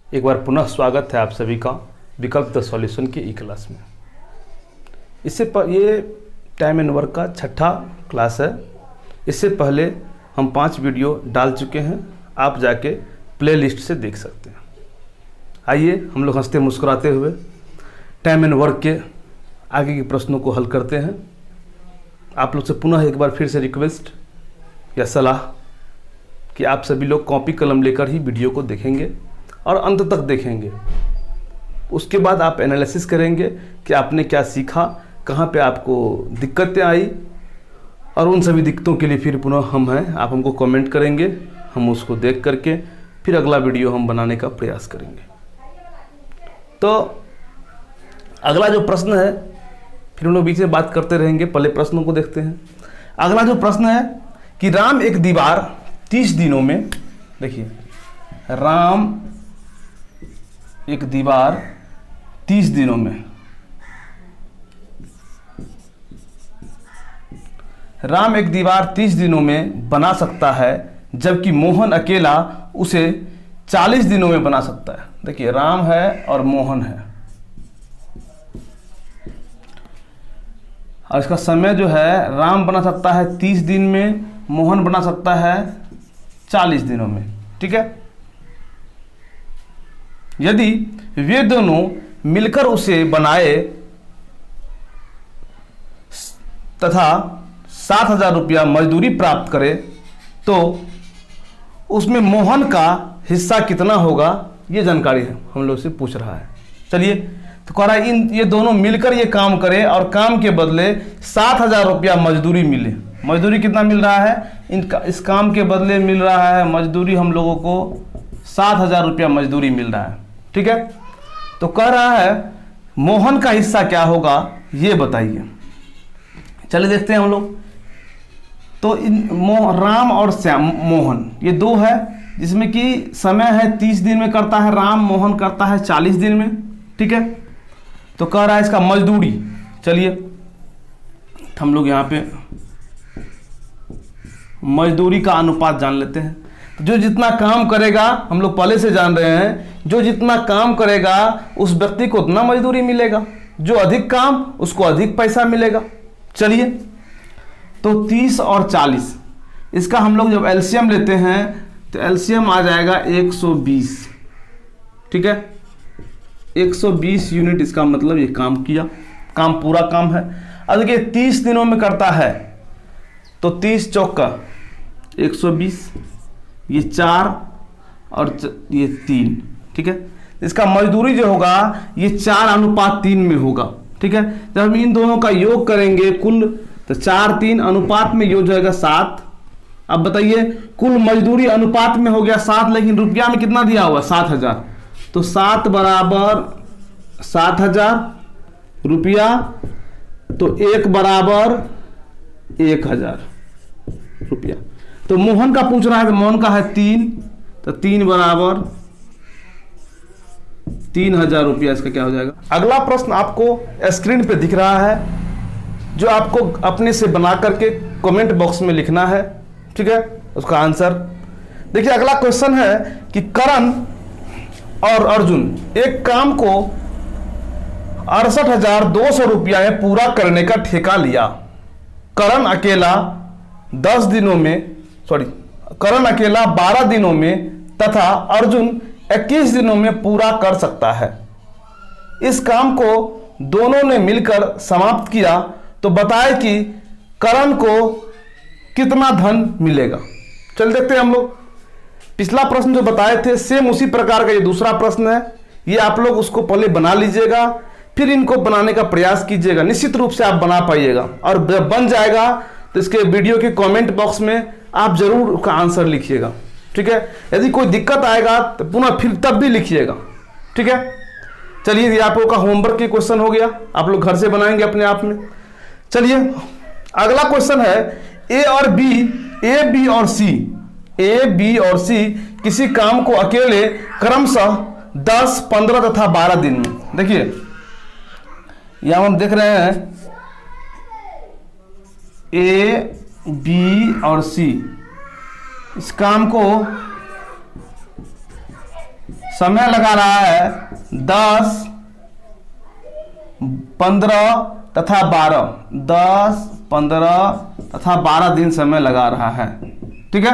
एक बार पुनः स्वागत है आप सभी का विकल्प द सॉल्यूशन की ई क्लास में। ये टाइम एंड वर्क का छठा क्लास है। इससे पहले हम 5 वीडियो डाल चुके हैं, आप जाके प्ले लिस्ट से देख सकते हैं। आइए हम लोग हंसते मुस्कुराते हुए टाइम एंड वर्क के आगे के प्रश्नों को हल करते हैं। आप लोग से पुनः एक बार फिर से रिक्वेस्ट या सलाह कि आप सभी लोग कॉपी कलम लेकर ही वीडियो को देखेंगे और अंत तक देखेंगे। उसके बाद आप एनालिसिस करेंगे कि आपने क्या सीखा, कहाँ पे आपको दिक्कतें आई, और उन सभी दिक्कतों के लिए फिर पुनः हम हैं, आप हमको कमेंट करेंगे, हम उसको देख करके फिर अगला वीडियो हम बनाने का प्रयास करेंगे। तो अगला जो प्रश्न है, फिर हम लोग बीच में बात करते रहेंगे, पहले प्रश्नों को देखते हैं। अगला जो प्रश्न है कि राम एक दीवार 30 दिनों में, देखिए राम एक दीवार 30 दिनों में, राम एक दीवार 30 दिनों में बना सकता है, जबकि मोहन अकेला उसे 40 दिनों में बना सकता है। देखिए राम है और मोहन है, और इसका समय जो है, राम बना सकता है 30 दिन में, मोहन बना सकता है 40 दिनों में। ठीक है, यदि वे दोनों मिलकर उसे बनाए तथा 7,000 रुपया मजदूरी प्राप्त करे, तो उसमें मोहन का हिस्सा कितना होगा, ये जानकारी है हम लोग से पूछ रहा है। चलिए, तो कह रहा है ये दोनों मिलकर ये काम करें और काम के बदले 7,000 रुपया मजदूरी मिले। मजदूरी कितना मिल रहा है, इस काम के बदले मिल रहा है मजदूरी, हम लोगों को 7,000 रुपया मजदूरी मिल रहा है। ठीक है, तो कह रहा है मोहन का हिस्सा क्या होगा, ये बताइए। चलिए देखते हैं हम लोग। तो राम और श्याम, मोहन, ये दो है, जिसमें कि समय है 30 दिन में करता है राम, मोहन करता है 40 दिन में। ठीक है, तो कह रहा है इसका मजदूरी। चलिए हम लोग यहाँ पे मजदूरी का अनुपात जान लेते हैं। जो जितना काम करेगा, हम लोग पहले से जान रहे हैं, जो जितना काम करेगा उस व्यक्ति को उतना मजदूरी मिलेगा, जो अधिक काम उसको अधिक पैसा मिलेगा। चलिए, तो 30 और 40, इसका हम लोग जब एलसीएम लेते हैं तो एलसीएम आ जाएगा 120। ठीक है, 120 यूनिट, इसका मतलब ये काम किया, काम पूरा काम है। अब देखिए 30 दिनों में करता है, तो 30 चौका 120, ये 4 और ये 3। ठीक है, इसका मजदूरी जो होगा ये 4:3 में होगा। ठीक है, जब हम इन दोनों का योग करेंगे कुल, तो 4-3 अनुपात में योग जाएगा 7। अब बताइए, कुल मजदूरी अनुपात में हो गया 7, लेकिन रुपया में कितना दिया हुआ, 7,000। तो 7 बराबर 7,000 रुपया, तो 1 बराबर 1,000 रुपया। तो मोहन का पूछ रहा है, तो मोहन का है 3, तो 3 बराबर 3,000 रुपया, इसका क्या हो जाएगा। अगला प्रश्न आपको स्क्रीन पे दिख रहा है, जो आपको अपने से बना करके कमेंट बॉक्स में लिखना है। ठीक है, उसका आंसर देखिए। अगला क्वेश्चन है कि करण और अर्जुन एक काम को 68,200 रुपया में पूरा करने का ठेका लिया। करण अकेला 12 दिनों में तथा अर्जुन 21 दिनों में पूरा कर सकता है। इस काम को दोनों ने मिलकर समाप्त किया, तो बताए कि करण को कितना धन मिलेगा। चल देखते हैं हम लोग। पिछला प्रश्न जो बताए थे, सेम उसी प्रकार का ये दूसरा प्रश्न है। ये आप लोग उसको पहले बना लीजिएगा, फिर इनको बनाने का प्रयास कीजिएगा। निश्चित रूप से आप बना पाइएगा, और बन जाएगा तो इसके वीडियो के कमेंट बॉक्स में आप जरूर उसका आंसर लिखिएगा। ठीक है, यदि कोई दिक्कत आएगा तो पुनः फिर तब भी लिखिएगा। ठीक है, चलिए ये आप लोगों का होमवर्क के क्वेश्चन हो गया, आप लोग घर से बनाएंगे अपने आप में। चलिए अगला क्वेश्चन है, ए बी और सी किसी काम को अकेले क्रमशः 10, 15 तथा 12 दिन में। देखिए यहां हम देख रहे हैं ए, बी और सी, इस काम को समय लगा रहा है 10, 15 तथा 12, 10, 15 तथा 12 दिन समय लगा रहा है। ठीक है,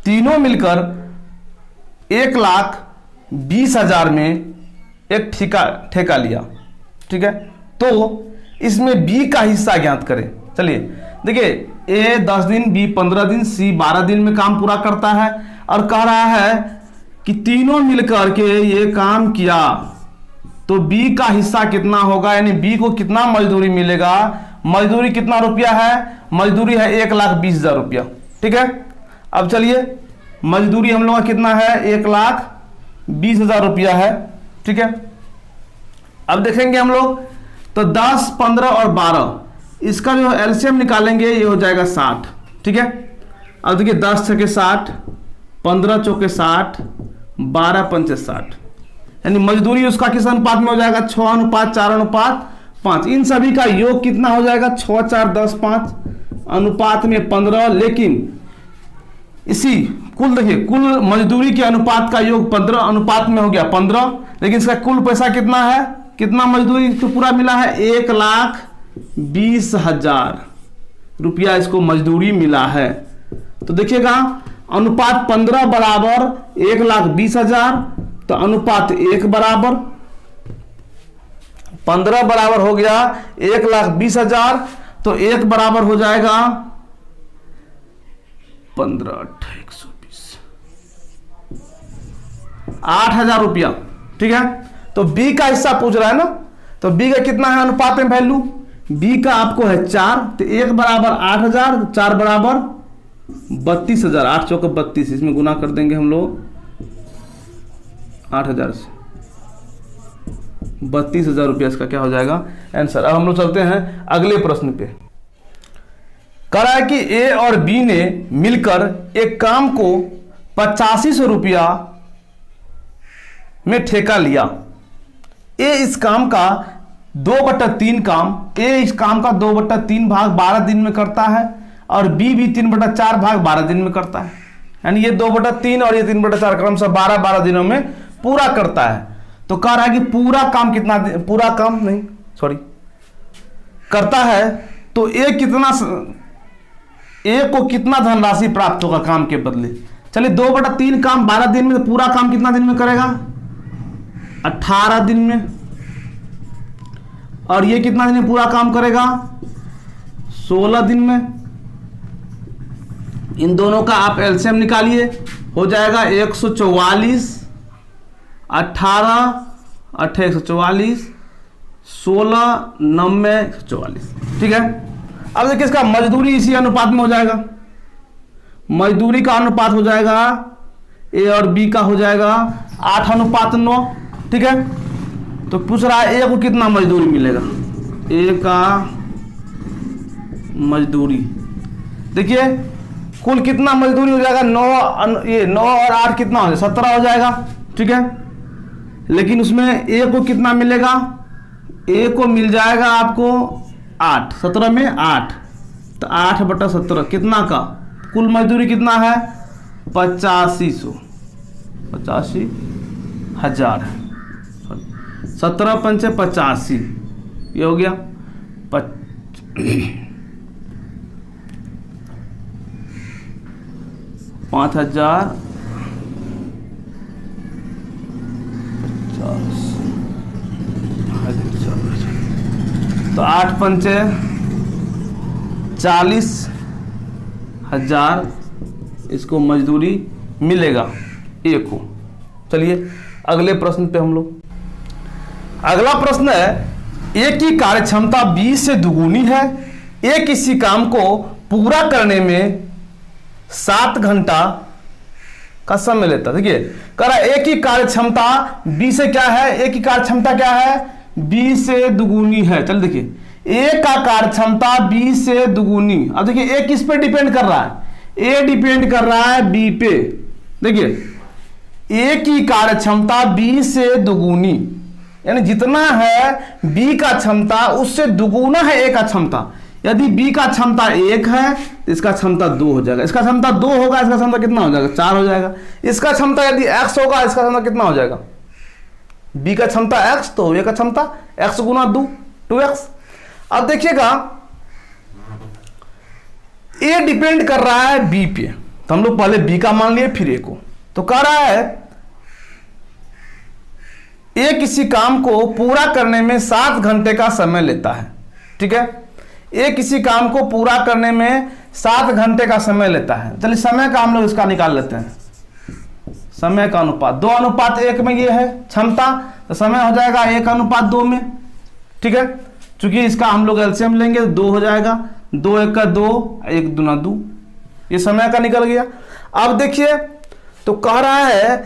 तीनों मिलकर 1,20,000 में एक ठेका लिया। ठीक है, तो इसमें बी का हिस्सा ज्ञात करें। चलिए देखिए, ए 10 दिन, बी 15 दिन, सी 12 दिन में काम पूरा करता है और कह रहा है कि तीनों मिलकर के ये काम किया, तो बी का हिस्सा कितना होगा, यानी बी को कितना मजदूरी मिलेगा। मजदूरी कितना रुपया है, मजदूरी है 1,20,000 रुपया। ठीक है, अब चलिए मजदूरी हम लोग का कितना है, 1,20,000 रुपया है। ठीक है, अब देखेंगे हम लोग, तो 10, 15 और 12 इसका जो एलसीएम निकालेंगे, ये हो जाएगा 60। ठीक है, अब देखिए 10 छके 60, 15 चौके 60, 12 पंचे 60, यानी मजदूरी उसका किस अनुपात में हो जाएगा, 6:4:5। इन सभी का योग कितना हो जाएगा, 6, 4, 10, 5 अनुपात में 15। लेकिन इसी कुल देखिए, कुल मजदूरी के अनुपात का योग 15 अनुपात में हो गया 15, लेकिन इसका कुल पैसा कितना है, कितना मजदूरी तो पूरा मिला है, 1,20,000 रुपया इसको मजदूरी मिला है। तो देखिएगा अनुपात 15 बराबर 1,20,000, तो अनुपात 1 बराबर 15 बराबर हो गया 1,20,000, तो 1 बराबर हो जाएगा 15, 8, 120, 8,000 रुपया। ठीक है, तो बी का हिस्सा पूछ रहा है ना, तो बी का कितना है अनुपात में वैल्यू, बी का आपको है 4, तो 1 बराबर 8,000, 4 बराबर 32,000, 8 चौके 32, इसमें गुना कर देंगे हम लोग 8,000 से, 32,000 रुपया इसका क्या हो जाएगा आंसर। अब हम लोग चलते हैं अगले प्रश्न पे। कह रहा है कि ए और बी ने मिलकर एक काम को 8500 रुपया में ठेका लिया। ए इस काम का 2/3 काम, ए इस काम का 2/3 भाग 12 दिन में करता है और बी भी 3/4 भाग 12 दिन में करता है, यानी ये 2/3 और ये 3/4 क्रमशः 12 दिनों में पूरा करता है। तो कह रहा है कि पूरा काम कितना, पूरा काम नहीं सॉरी करता है, तो ए को कितना धनराशि प्राप्त होगा काम के बदले। चलिए 2/3 काम 12 दिन में, तो पूरा काम कितना दिन में करेगा, 18 दिन में, और ये कितना दिन में पूरा काम करेगा, 16 दिन में। इन दोनों का आप एलसीएम निकालिए, हो जाएगा 144, 18, 144, 16, 90, 144। ठीक है, अब देखिए इसका मजदूरी इसी अनुपात में हो जाएगा, मजदूरी का अनुपात हो जाएगा ए और बी का हो जाएगा 8:9। ठीक है, तो पूछ रहा है ए को कितना मजदूरी मिलेगा, ए का मजदूरी देखिए कुल कितना मजदूरी हो जाएगा, 9 और 8 कितना हो जाएगा, 17 हो जाएगा। ठीक है, लेकिन उसमें ए को कितना मिलेगा, ए को मिल जाएगा आपको 8, 17 में 8, तो 8/17 कितना का कुल मजदूरी कितना है, 85,000 है, 17 पंचे 85, ये हो गया 5,000, तो 8 पंचे 40,000 इसको मजदूरी मिलेगा ए को। चलिए अगले प्रश्न पे हम लोग, अगला प्रश्न है ए की कार्यक्षमता 20 से दुगुनी है, ए किसी काम को पूरा करने में 7 घंटा का समय लेता। देखिए कह रहा ए की कार्यक्षमता 20 से क्या है, ए की कार्यक्षमता क्या है, 20 से दुगुनी है। चल देखिए ए का कार्यक्षमता 20 से दुगुनी, अब देखिए ए किस पे डिपेंड कर रहा है, ए डिपेंड कर रहा है बी पे। देखिए ए की कार्यक्षमता 20 से दुगुनी, यानी जितना है बी का क्षमता उससे दुगुना है ए का क्षमता। यदि B का क्षमता 1 है तो इसका क्षमता 2 हो जाएगा, इसका क्षमता 2 होगा, इसका क्षमता कितना हो जाएगा 4 हो जाएगा। इसका क्षमता यदि x होगा, इसका क्षमता कितना हो जाएगा, B का क्षमता x तो A का क्षमता x गुना 2x। अब देखिएगा A डिपेंड कर रहा है B पे, तो हम लोग पहले B का मान लिए फिर A को। तो कह रहा है A किसी काम को पूरा करने में 7 घंटे का समय लेता है, ठीक है। A किसी काम को पूरा करने में 7 घंटे का समय लेता है। चलिए समय का हम लोग इसका निकाल लेते हैं, समय का अनुपात 2:1 में ये है क्षमता, तो समय हो जाएगा 1:2 में, ठीक है। चूंकि इसका हम लोग एलसीएम लेंगे तो 2 हो जाएगा, 2 1 का 2, 1 दूना 2, ये समय का निकल गया। अब देखिए तो कह रहा है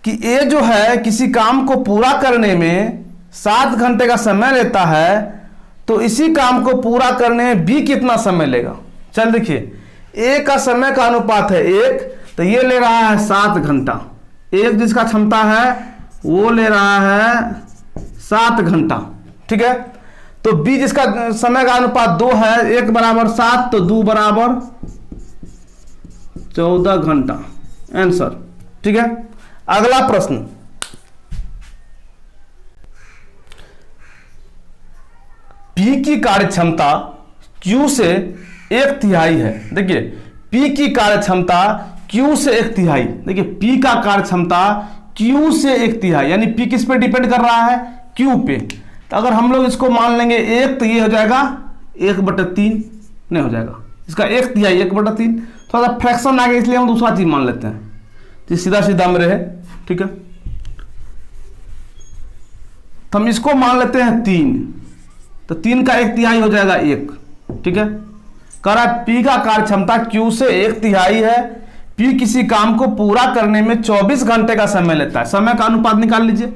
कि A जो है किसी काम को पूरा करने में 7 घंटे का समय लेता है, तो इसी काम को पूरा करने में B कितना समय लेगा। चल देखिए A का समय का अनुपात है 1, तो ये ले रहा है 7 घंटा, एक जिसका क्षमता है वो ले रहा है 7 घंटा, ठीक है। तो B जिसका समय का अनुपात 2 है, 1 बराबर 7 तो 2 बराबर 14 घंटा, आंसर, ठीक है। अगला प्रश्न, P की कार्य क्षमता Q से 1/3 है। देखिए P की कार्य क्षमता Q से 1/3, देखिए P का कार्य क्षमता Q से 1/3, यानी P किस पे डिपेंड कर रहा है, Q पे। तो अगर हम लोग इसको मान लेंगे 1, तो ये हो जाएगा 1/3 नहीं हो जाएगा, इसका 1/3 1/3, थोड़ा सा फ्रैक्शन आ गया इसलिए हम दूसरा चीज मान लेते हैं, तो सीधा सीधा में रहे, ठीक है। तो हम इसको मान लेते हैं 3, तो 3 का 1/3 हो जाएगा 1, ठीक है। कह रहा है P का कार्य क्षमता Q से 1/3 है, P किसी काम को पूरा करने में 24 घंटे का समय लेता है। समय का अनुपात निकाल लीजिए,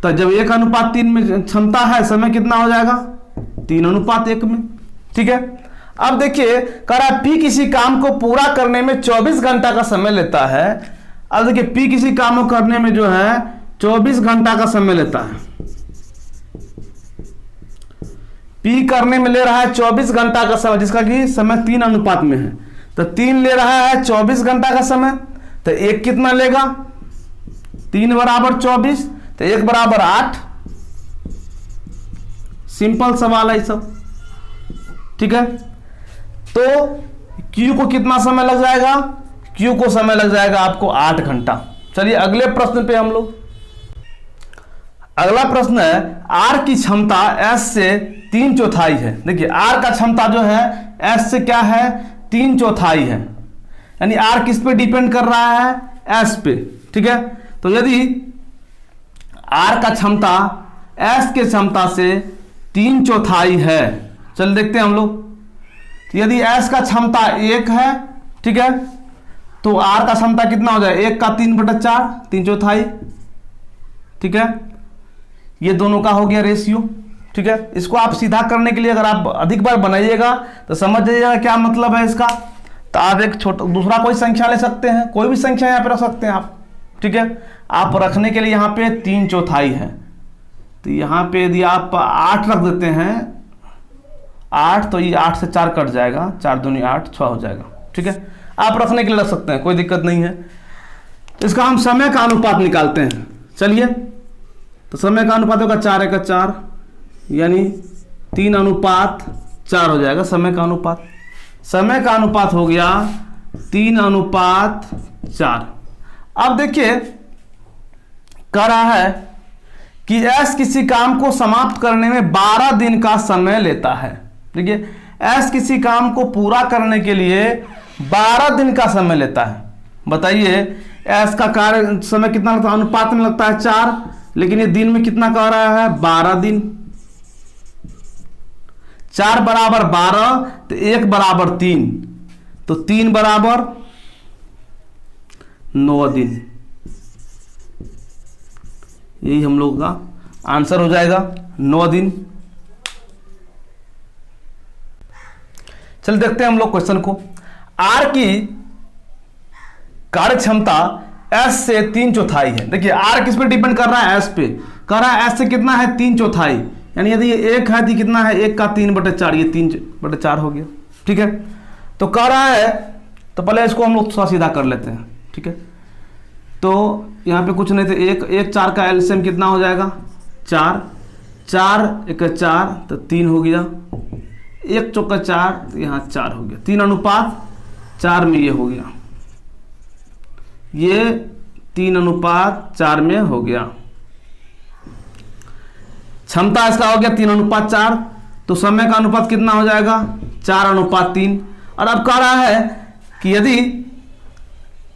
तो जब 1:3 में क्षमता है, समय कितना हो जाएगा 3:1 में, ठीक है। अब देखिए कह रहा है P किसी काम को पूरा करने में 24 घंटा का समय लेता है। अब देखिए P किसी काम को करने में जो है 24 घंटा का समय लेता है, P करने में ले रहा है 24 घंटा का समय, जिसका कि समय 3:1 में है, तो 3 ले रहा है 24 घंटा का समय, तो 1 कितना लेगा 3 बराबर 24, तो 1 बराबर 8, सिंपल सवाल है सब, ठीक है। तो Q को कितना समय लग जाएगा, Q को समय लग जाएगा आपको 8 घंटा। चलिए अगले प्रश्न पे हम लोग, अगला प्रश्न है R की क्षमता S से 3/4 है। देखिए R का क्षमता जो है S से क्या है 3/4 है, यानी R किस पे डिपेंड कर रहा है, S पे, ठीक है। तो यदि R का क्षमता S के क्षमता से 3/4 है, चल देखते हैं हम लोग। तो यदि S का क्षमता 1 है, ठीक है, तो R का क्षमता कितना हो जाए 1 का 3/4, 3/4, ठीक है। ये दोनों का हो गया रेशियो, ठीक है। इसको आप सीधा करने के लिए अगर आप अधिक बार बनाइएगा तो समझ जाइएगा क्या मतलब है इसका। तो आप एक छोटा दूसरा कोई संख्या ले सकते हैं, कोई भी संख्या यहाँ पे रख सकते हैं आप, ठीक है। आप रखने के लिए यहाँ पे 3/4 है, तो यहाँ पे यदि आप 8 रख देते हैं 8, तो ये 8 से 4 कट जाएगा, 4 दूनी 8, 6 हो जाएगा, ठीक है। आप रखने के लिए रख सकते हैं, कोई दिक्कत नहीं है। तो इसका हम समय का अनुपात निकालते हैं। चलिए तो समय का अनुपात होगा 4 1 4, यानी 3:4 हो जाएगा समय का अनुपात। समय का अनुपात हो गया 3:4। अब देखिए कह रहा है कि S किसी काम को समाप्त करने में 12 दिन का समय लेता है। देखिए S किसी काम को पूरा करने के लिए 12 दिन का समय लेता है। बताइए S का कार्य समय कितना लगता है, अनुपात में लगता है 4, लेकिन ये दिन में कितना कह रहा है 12 दिन। 4 बराबर 12, तो 1 बराबर 3, तो 3 बराबर 9 दिन। यही हम लोग का आंसर हो जाएगा 9 दिन। चल देखते हैं हम लोग क्वेश्चन को। R की कार्य क्षमता S से 3/4 है। देखिए R किस पे डिपेंड कर रहा है, S पे। कह रहा है S से कितना है 3/4, यानी यदि ये 1 है तो कितना है, 1 का 3/4, ये 3/4 हो गया। ठीक है, तो कह रहा है, तो पहले इसको हम लोग थोड़ा सीधा कर लेते हैं। ठीक है, तो यहाँ पे कुछ नहीं थे, 1 4 का एलसीएम कितना हो जाएगा, 4, 4 1 4 तो 3 हो गया, 1 चौका 4 यहाँ 4 हो गया, 3:4 में ये हो गया, ये 3:4 में हो गया। क्षमता इसका हो गया 3:4, तो समय का अनुपात कितना हो जाएगा, 4:3। और अब कह रहा है कि यदि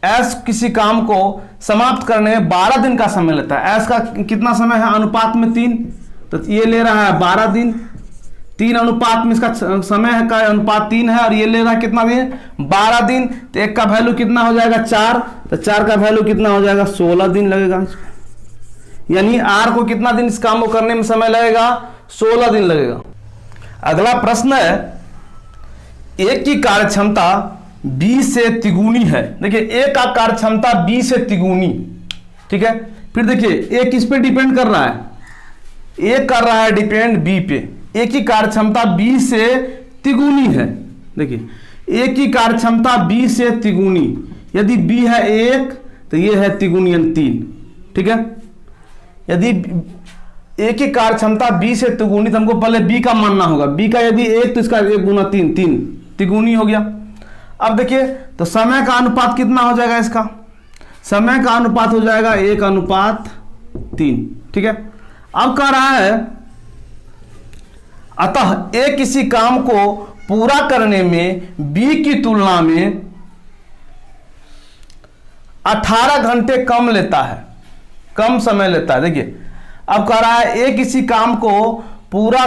एस किसी काम को समाप्त करने में 12 दिन का समय लेता है, एस का कितना समय है, अनुपात में 3, तो ये ले रहा है 12 दिन, 3 अनुपात में इसका समय है का अनुपात 3 है, और ये ले रहा है कितना दिन, 12 दिन। तो 1 का वैल्यू कितना हो जाएगा, 4, तो 4 का वैल्यू कितना हो जाएगा, 16 दिन लगेगा। यानी आर को कितना दिन इस काम को करने में समय लगेगा, 16 दिन लगेगा। अगला प्रश्न है, एक की कार्य क्षमता बी से तिगुनी है। देखिए ए का कार्य क्षमता बी से तिगुनी। ठीक है, फिर देखिए ए किस पे डिपेंड कर रहा है, ए कर रहा है डिपेंड बी पे। ए की कार्य क्षमता बी से तिगुनी है। देखिए ए की कार्य क्षमता बी से तिगुनी, यदि बी है 1 तो ये है तिगुनियन 3। ठीक है, यदि ए की कार्य क्षमता बी से तिगुनी, तो हमको पहले बी का मानना होगा, बी का यदि 1 तो इसका 1 गुना 3, 3 तिगुनी हो गया। अब देखिए तो समय का अनुपात कितना हो जाएगा, इसका समय का अनुपात हो जाएगा 1:3। ठीक है, अब कह रहा है, अतः ए किसी काम को पूरा करने में बी की तुलना में 18 घंटे कम लेता है, कम समय लेता है। देखिए अब कह रहा है ए किसी काम को पूरा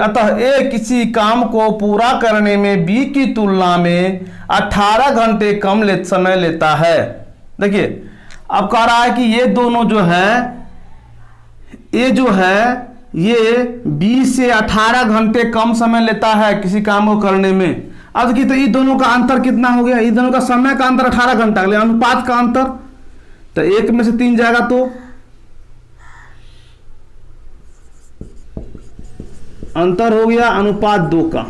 अतः ए किसी काम को पूरा करने में बी की तुलना में 18 घंटे कम समय लेता है। देखिए अब कह रहा है कि ये दोनों जो है, ए जो है ये बी से 18 घंटे कम समय लेता है किसी काम को करने में। अब देखिए तो ये दोनों का अंतर कितना हो गया, ये दोनों का समय का अंतर 18 घंटा, अगले अनुपात का अंतर, तो 1 में से 3 जाएगा तो अंतर हो गया अनुपात 2 का,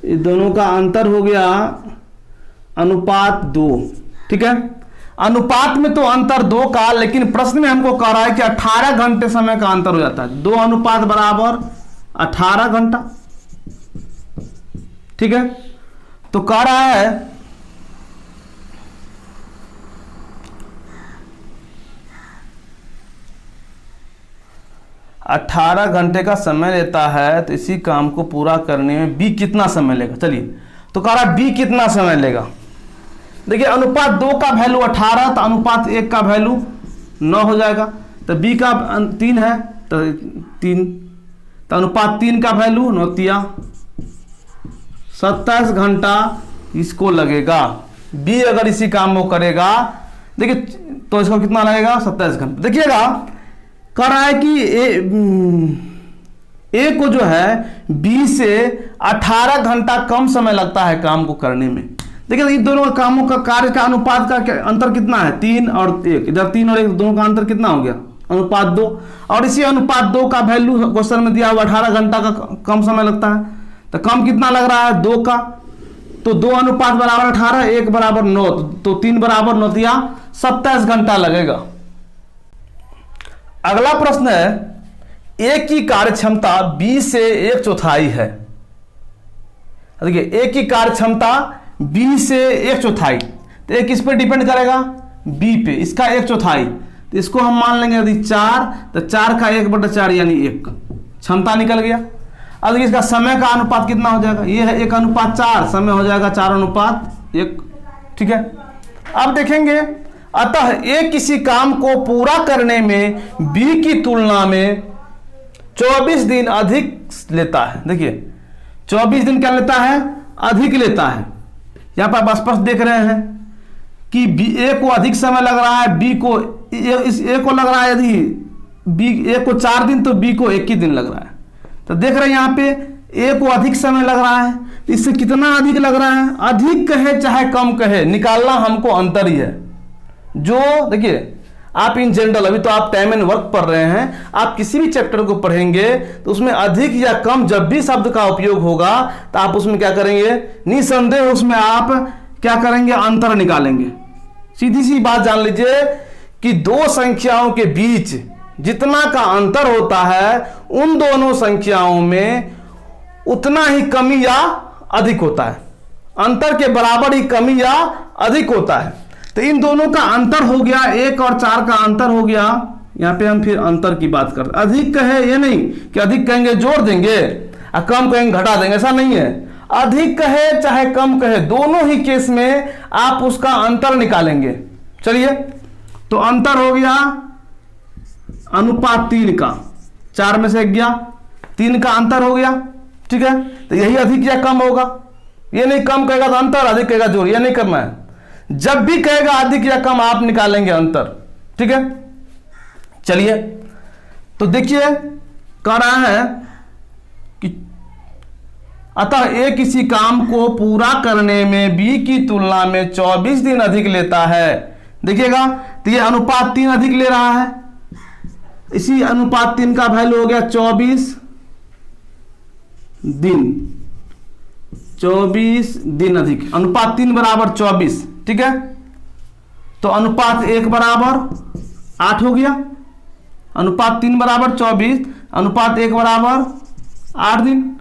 ये दोनों का अंतर हो गया अनुपात 2। ठीक है, अनुपात में तो अंतर 2 का, लेकिन प्रश्न में हमको कह रहा है कि 18 घंटे समय का अंतर हो जाता है, 2 अनुपात बराबर 18 घंटा। ठीक है, तो कह रहा है अठारह घंटे का समय लेता है, तो इसी काम को पूरा करने में बी कितना समय लेगा। चलिए तो कह रहा है बी कितना समय लेगा। देखिए अनुपात 2 का वैल्यू 18, तो अनुपात 1 का वैल्यू 9 हो जाएगा, तो बी का 3 है तो 3, तो अनुपात 3 का वैल्यू 9 27 घंटा इसको लगेगा। बी अगर इसी काम को करेगा, देखिए तो इसको कितना लगेगा, 27 घंटा। देखिएगा कह रहा है कि ए को जो है बी से 18 घंटा कम समय लगता है काम को करने में। देखिए इन दोनों कामों का कार्य का अनुपात का अंतर कितना है, 3 और 1, इधर 3 और 1 दोनों का अंतर कितना हो गया, अनुपात 2। और इसी अनुपात 2 का वैल्यू क्वेश्चन में दिया हुआ 18 घंटा का कम समय लगता है, तो कम कितना लग रहा है 2 का, तो 2 अनुपात बराबर 18, 1 बराबर 9, तो 3 बराबर 9 दिया, 27 घंटा लगेगा। अगला प्रश्न है, ए की कार्य क्षमता बी से 1/4 है। देखिए ए की कार्य क्षमता बी से 1/4, तो ए किस पे डिपेंड करेगा, बी पे, इसका 1/4, तो इसको हम मान लेंगे यदि 4, तो 4 का 1/4 यानी 1, क्षमता निकल गया। अब देखिए इसका समय का अनुपात कितना हो जाएगा, ये है 1:4, समय हो जाएगा 4:1। ठीक है, अब देखेंगे, अतः ए किसी काम को पूरा करने में बी की तुलना में 24 दिन अधिक लेता है। देखिए 24 दिन क्या लेता है, अधिक लेता है। यहां पर स्पष्ट देख रहे हैं कि बी ए को अधिक समय लग रहा है, बी को इस ए को लग रहा है, यदि बी ए को 4 दिन तो बी को 1 ही दिन लग रहा है। तो देख रहे हैं यहाँ पे ए को अधिक समय लग रहा है, तो इससे कितना अधिक लग रहा है, अधिक कहे चाहे कम कहे, निकालना हमको अंतर ही है। जो देखिए आप इन जनरल, अभी तो आप टाइम एंड वर्क पढ़ रहे हैं, आप किसी भी चैप्टर को पढ़ेंगे तो उसमें अधिक या कम जब भी शब्द का उपयोग होगा तो आप उसमें क्या करेंगे, निसंदेह उसमें आप क्या करेंगे, अंतर निकालेंगे। सीधी सी बात जान लीजिए कि दो संख्याओं के बीच जितना का अंतर होता है उन दोनों संख्याओं में उतना ही कमी या अधिक होता है, अंतर के बराबर ही कमी या अधिक होता है। तो इन दोनों का अंतर हो गया, 1 और 4 का अंतर हो गया। यहां पे हम फिर अंतर की बात करते, अधिक कहे ये नहीं कि अधिक कहेंगे जोड़ देंगे और कम कहेंगे घटा देंगे, ऐसा नहीं है। अधिक कहे चाहे कम कहे, दोनों ही केस में आप उसका अंतर निकालेंगे। चलिए, तो अंतर हो गया अनुपात 3 का, 4 में से 1 गया, 3 का अंतर हो गया, ठीक है। तो यही अधिक या कम होगा, ये नहीं कम कहेगा तो अंतर, अधिक कहेगा जोड़, ये नहीं करना है। जब भी कहेगा अधिक या कम आप निकालेंगे अंतर, ठीक है। चलिए, तो देखिए कह रहा है कि अतः ए किसी काम को पूरा करने में बी की तुलना में 24 दिन अधिक लेता है। देखिएगा, तो ये अनुपात 3 अधिक ले रहा है, इसी अनुपात 3 का वैल्यू हो गया 24 दिन, 24 दिन अधिक, अनुपात 3 बराबर 24, ठीक है। तो अनुपात 1 बराबर 8 हो गया, अनुपात 3 बराबर 24, अनुपात 1 बराबर 8 दिन।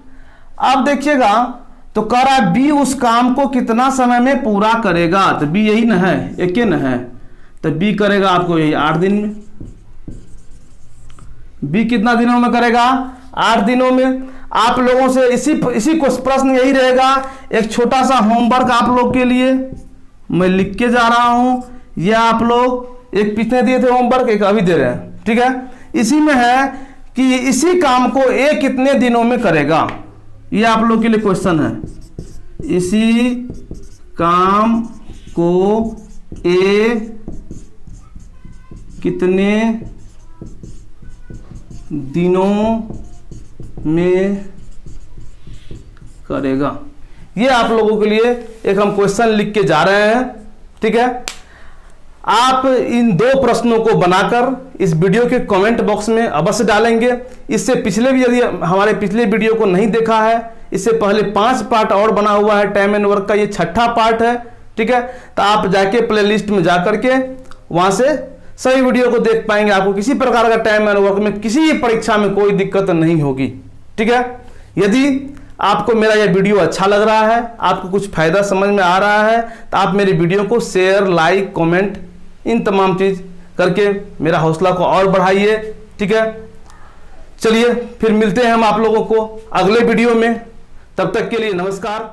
अब देखिएगा, तो कह रहा है बी उस काम को कितना समय में पूरा करेगा, तो बी यही ना है, एक न है, तो बी करेगा आपको यही 8 दिन में। बी कितना दिनों में करेगा, 8 दिनों में। आप लोगों से इसी को प्रश्न यही रहेगा। एक छोटा सा होमवर्क आप लोग के लिए मैं लिख के जा रहा हूं, यह आप लोग एक पिछले दिए थे होमवर्क, एक अभी दे रहे हैं, ठीक है। इसी में है कि इसी काम को ए कितने दिनों में करेगा, यह आप लोग के लिए क्वेश्चन है। इसी काम को ए कितने दिनों में करेगा, ये आप लोगों के लिए एक हम क्वेश्चन लिख के जा रहे हैं, ठीक है। आप इन 2 प्रश्नों को बनाकर इस वीडियो के कमेंट बॉक्स में अवश्य डालेंगे। इससे पिछले भी, यदि हमारे पिछले वीडियो को नहीं देखा है, इससे पहले 5 पार्ट और बना हुआ है टाइम एंड वर्क का, ये 6ठा पार्ट है, ठीक है। तो आप जाके प्लेलिस्ट में जा करके वहां से सही वीडियो को देख पाएंगे। आपको किसी प्रकार का टाइम एंड वर्क में किसी भी परीक्षा में कोई दिक्कत नहीं होगी, ठीक है। यदि आपको मेरा यह वीडियो अच्छा लग रहा है, आपको कुछ फायदा समझ में आ रहा है, तो आप मेरे वीडियो को शेयर, लाइक, कमेंट, इन तमाम चीज करके मेरा हौसला को और बढ़ाइए, ठीक है। चलिए, फिर मिलते हैं हम आप लोगों को अगले वीडियो में। तब तक के लिए नमस्कार।